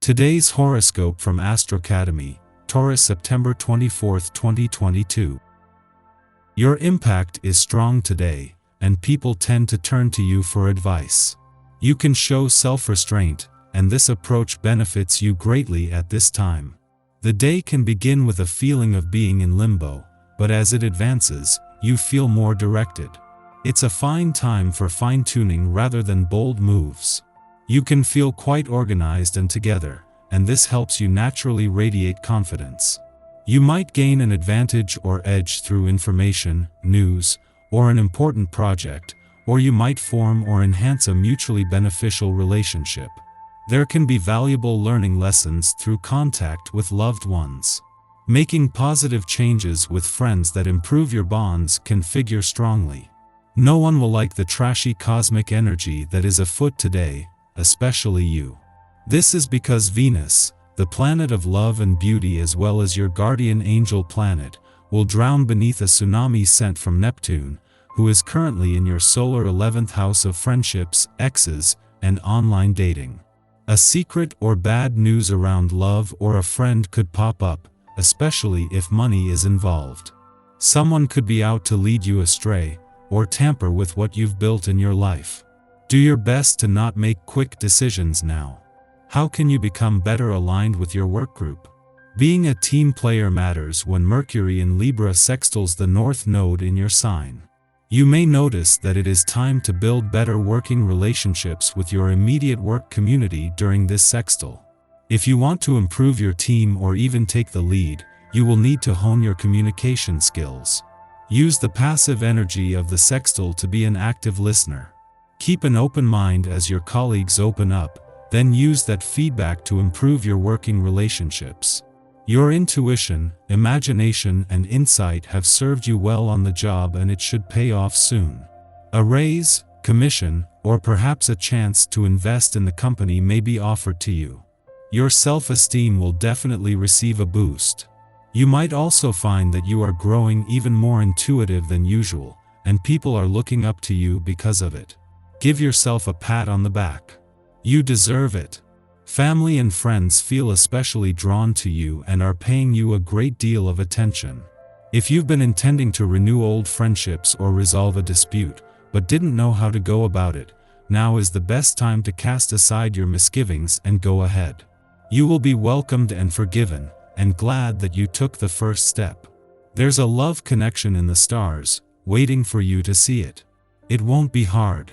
Today's horoscope from Astrocademy, Taurus, September 24, 2022. Your impact is strong today, and people tend to turn to you for advice. You can show self-restraint, and this approach benefits you greatly at this time. The day can begin with a feeling of being in limbo, but as it advances, you feel more directed. It's a fine time for fine-tuning rather than bold moves. You can feel quite organized and together, and this helps you naturally radiate confidence. You might gain an advantage or edge through information, news, or an important project, or you might form or enhance a mutually beneficial relationship. There can be valuable learning lessons through contact with loved ones. Making positive changes with friends that improve your bonds can figure strongly. No one will like the trashy cosmic energy that is afoot today, especially you. This is because Venus, the planet of love and beauty as well as your guardian angel planet, will drown beneath a tsunami sent from Neptune, who is currently in your solar 11th house of friendships, exes, and online dating. A secret or bad news around love or a friend could pop up, especially if money is involved. Someone could be out to lead you astray, or tamper with what you've built in your life. Do your best to not make quick decisions now. How can you become better aligned with your work group? Being a team player matters when Mercury in Libra sextiles the North Node in your sign. You may notice that it is time to build better working relationships with your immediate work community during this sextile. If you want to improve your team or even take the lead, you will need to hone your communication skills. Use the passive energy of the sextile to be an active listener. Keep an open mind as your colleagues open up, then use that feedback to improve your working relationships. Your intuition, imagination, and insight have served you well on the job, and it should pay off soon. A raise, commission, or perhaps a chance to invest in the company may be offered to you. Your self-esteem will definitely receive a boost. You might also find that you are growing even more intuitive than usual, and people are looking up to you because of it. Give yourself a pat on the back. You deserve it. Family and friends feel especially drawn to you and are paying you a great deal of attention. If you've been intending to renew old friendships or resolve a dispute, but didn't know how to go about it, now is the best time to cast aside your misgivings and go ahead. You will be welcomed and forgiven, and glad that you took the first step. There's a love connection in the stars, waiting for you to see it. It won't be hard.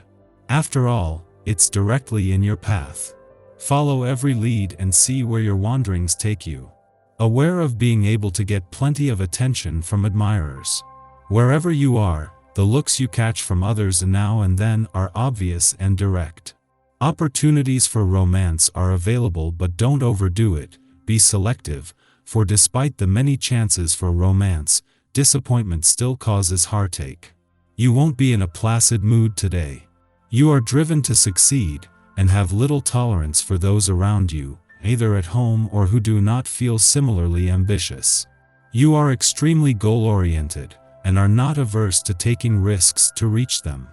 After all, it's directly in your path. Follow every lead and see where your wanderings take you. Aware of being able to get plenty of attention from admirers. Wherever you are, the looks you catch from others now and then are obvious and direct. Opportunities for romance are available, but don't overdo it. Be selective, for despite the many chances for romance, disappointment still causes heartache. You won't be in a placid mood today. You are driven to succeed, and have little tolerance for those around you, either at home or who do not feel similarly ambitious. You are extremely goal-oriented, and are not averse to taking risks to reach them.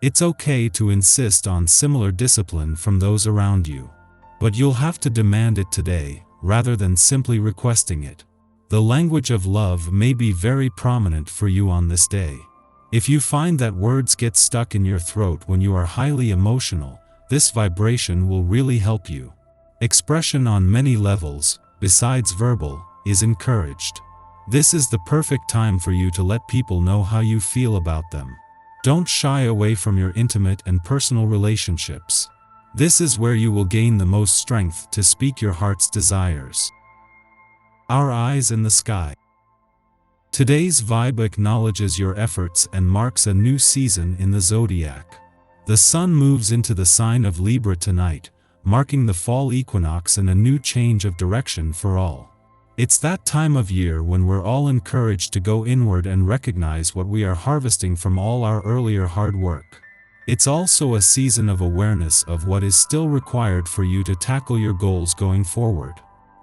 It's okay to insist on similar discipline from those around you. But you'll have to demand it today, rather than simply requesting it. The language of love may be very prominent for you on this day. If you find that words get stuck in your throat when you are highly emotional, this vibration will really help you. Expression on many levels, besides verbal, is encouraged. This is the perfect time for you to let people know how you feel about them. Don't shy away from your intimate and personal relationships. This is where you will gain the most strength to speak your heart's desires. Our eyes in the sky. Today's vibe acknowledges your efforts and marks a new season in the zodiac. The sun moves into the sign of Libra tonight, marking the fall equinox and a new change of direction for all. It's that time of year when we're all encouraged to go inward and recognize what we are harvesting from all our earlier hard work. It's also a season of awareness of what is still required for you to tackle your goals going forward.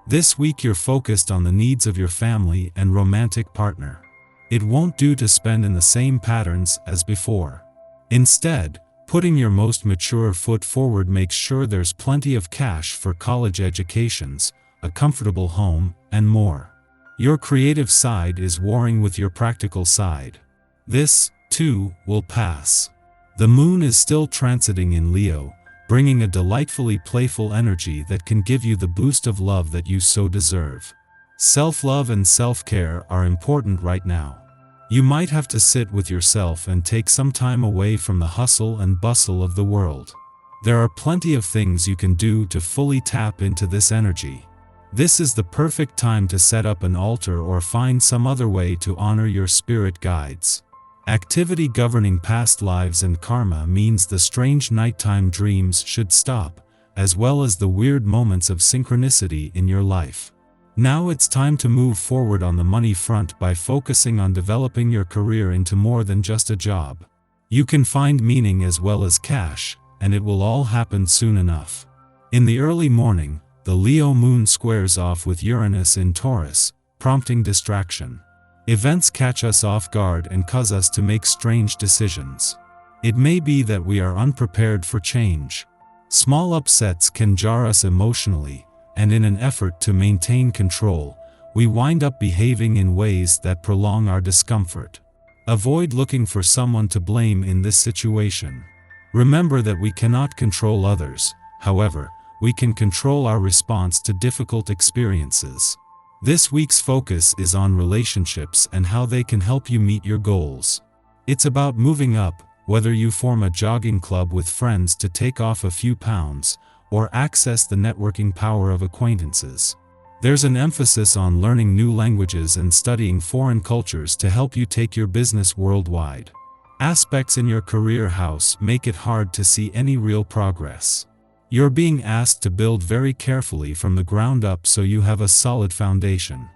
This week you're focused on the needs of your family and romantic partner. It won't do to spend in the same patterns as before. Instead, Putting your most mature foot forward makes sure there's plenty of cash for college educations, a comfortable home, and more. Your creative side is warring with your practical side. This, too, will pass. The moon is still transiting in Leo, bringing a delightfully playful energy that can give you the boost of love that you so deserve. Self-love and self-care are important right now. You might have to sit with yourself and take some time away from the hustle and bustle of the world. There are plenty of things you can do to fully tap into this energy. This is the perfect time to set up an altar or find some other way to honor your spirit guides. Activity governing past lives and karma means the strange nighttime dreams should stop, as well as the weird moments of synchronicity in your life. Now it's time to move forward on the money front by focusing on developing your career into more than just a job. You can find meaning as well as cash, and it will all happen soon enough. In the early morning, the Leo moon squares off with Uranus in Taurus, prompting distraction. Events catch us off guard and cause us to make strange decisions. It may be that we are unprepared for change. Small upsets can jar us emotionally, and in an effort to maintain control, we wind up behaving in ways that prolong our discomfort. Avoid looking for someone to blame in this situation. Remember that we cannot control others, however, we can control our response to difficult experiences. This week's focus is on relationships and how they can help you meet your goals. It's about moving up, whether you form a jogging club with friends to take off a few pounds, or access the networking power of acquaintances. There's an emphasis on learning new languages and studying foreign cultures to help you take your business worldwide. Aspects in your career house make it hard to see any real progress. You're being asked to build very carefully from the ground up so you have a solid foundation.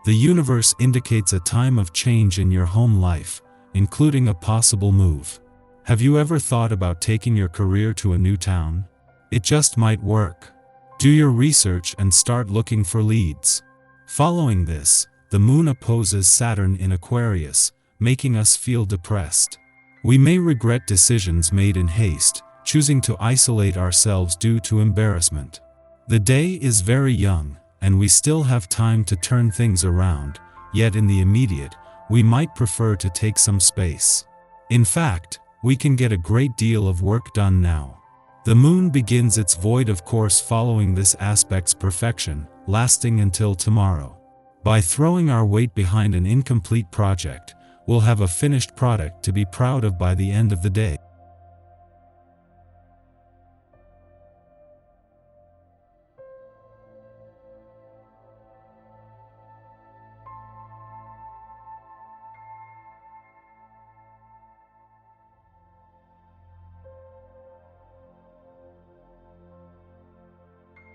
The universe indicates a time of change in your home life, including a possible move. Have you ever thought about taking your career to a new town? It just might work. Do your research and start looking for leads. Following this, the moon opposes Saturn in Aquarius, making us feel depressed. We may regret decisions made in haste, choosing to isolate ourselves due to embarrassment. The day is very young, and we still have time to turn things around, yet in the immediate, we might prefer to take some space. In fact, we can get a great deal of work done now. The moon begins its void of course following this aspect's perfection, lasting until tomorrow. By throwing our weight behind an incomplete project, we'll have a finished product to be proud of by the end of the day.